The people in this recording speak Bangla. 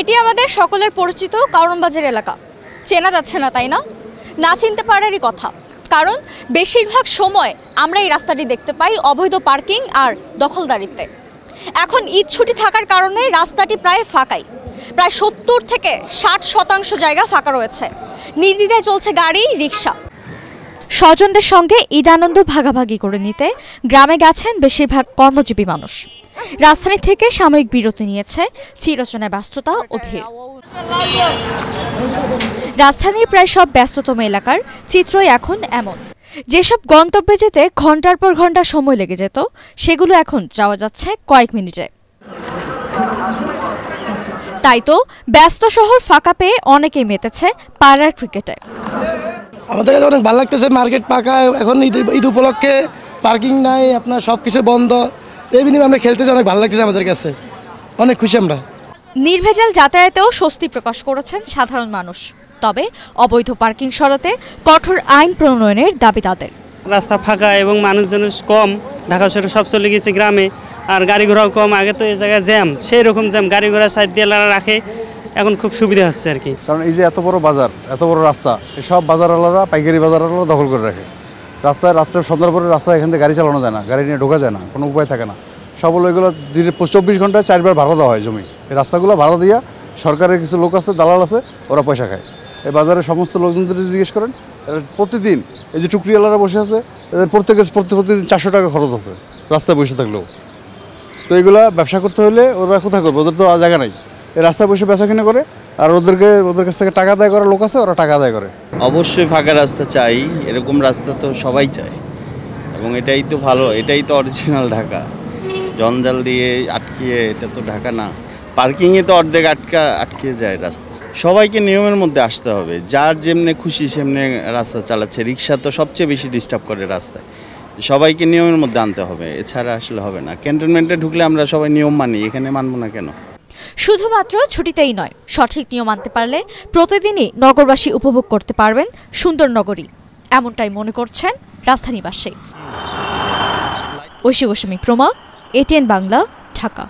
এটি আমাদের সকলের পরিচিত কারওয়ানবাজার এলাকা। চেনা যাচ্ছে না, তাই না? না চিনতে পারারই কথা, কারণ বেশিরভাগ সময় আমরা এই রাস্তাটি দেখতে পাই অবৈধ পার্কিং আর দখলদারিত্বে। এখন ঈদ ছুটি থাকার কারণে রাস্তাটি প্রায় ফাঁকাই। প্রায় 70 থেকে 60% জায়গা ফাঁকা রয়েছে। নির্দ্বিধায় চলছে গাড়ি, রিক্সা। স্বজনদের সঙ্গে ঈদ আনন্দ ভাগাভাগি করে নিতে গ্রামে গেছেন বেশিরভাগ কর্মজীবী মানুষ। রাজধানী থেকে সাময়িক বিরতি নিয়েছে চিরচেনা ব্যস্ততা ও ভিড়। রাজধানীর প্রায় সব ব্যস্ততম এলাকার চিত্রই এখন এমন। যেসব গন্তব্যে যেতে ঘন্টার পর ঘন্টা সময় লেগে যেত, সেগুলো এখন যাওয়া যাচ্ছে কয়েক মিনিটে। তাই তো ব্যস্ত শহর ফাঁকা পেয়ে অনেকেই মেতেছে পাড়ার ক্রিকেটে। আমাদের কাছে অনেক ভালো লাগতেছে, মার্কেট ফাঁকা, এখন ঈদ উপলক্ষে পার্কিং নাই, আপনার সব কিছু বন্ধ। এই বিনিময়ে আমরা খেলতে অনেক ভালো লাগতেছে, আমাদের কাছে অনেক খুশি আমরা। নির্ভেজাল যাতায়াতেও স্বস্তি প্রকাশ করেছেন সাধারণ মানুষ। তবে অবৈধ পার্কিং সরাতে কঠোর আইন প্রণয়নের দাবি তাদের। রাস্তা ফাঁকা এবং মানুষজন কম, ঢাকা শহরে সব চলে গেছে গ্রামে, আর গাড়ি ঘোড়াও কম। আগে তো এই জায়গায় জ্যাম, সেই রকম জ্যাম, গাড়ি ঘোড়া সাইড দিয়ে রাখে, এখন খুব সুবিধা হচ্ছে আর কি। কারণ এই যে এত বড় বাজার, এত বড় রাস্তা, এই সব বাজারওয়ালারা, পাইকারি বাজারওয়ালারা দখল করে রাখে। রাস্তায় রাত্রে সন্ধ্যার পরে রাস্তায় এখান থেকে গাড়ি চালানো যায় না, গাড়ি নিয়ে ঢোকা যায় না, কোনো উপায় থাকে না। সব এগুলো দিনে 24 ঘন্টায় 4 বার ভাড়া দেওয়া হয় জমি। এই রাস্তাগুলো ভাড়া দিয়া সরকারের কিছু লোক আছে, দালাল আছে, ওরা পয়সা খায়। এই বাজারের সমস্ত লোকজনদের জিজ্ঞেস করেন, প্রতিদিন এই যে টুকরিওয়ালারা বসে আছে, এদের প্রতিদিন 400 টাকা খরচ আছে রাস্তায় বসে থাকলেও। তো এগুলা ব্যবসা করতে হলে ওরা কোথায় করবে? ওদের তো জায়গা নাই। এই রাস্তায় বসে বেচা কিনা করে, আর ওদের কাছ থেকে টাকা আদায় করার লোক আছে, ওরা টাকা আদায় করে। অবশ্যই ফাঁকা রাস্তা চাই, এরকম রাস্তা তো সবাই চায়, এবং এটাই তো ভালো, এটাই তো অরিজিনাল ঢাকা। জঞ্জাল দিয়ে আটকিয়ে এটা তো ঢাকা না। পার্কিংয়ে তো অর্ধেক আটকিয়ে যায় রাস্তা। সবাইকে নিয়মের মধ্যে আসতে হবে, যার যেমনে খুশি সেমনে রাস্তা চালাচ্ছে। রিক্সা তো সবচেয়ে বেশি ডিস্টার্ব করে রাস্তায়। সবাইকে নিয়মের মধ্যে আনতে হবে, এছাড়া আসলে হবে না। ক্যান্টনমেন্টে ঢুকলে আমরা সবাই নিয়ম মানি, এখানে মানবো না কেন? শুধুমাত্র ছুটিতেই নয়, সঠিক নিয়ম মানতে পারলে প্রতিদিনই নগরবাসী উপভোগ করতে পারবেন সুন্দর নগরী। এমনটাই মনে করছেন রাজধানীবাসী। ঐশী গোস্বামী প্রমা, ATN বাংলা, ঢাকা।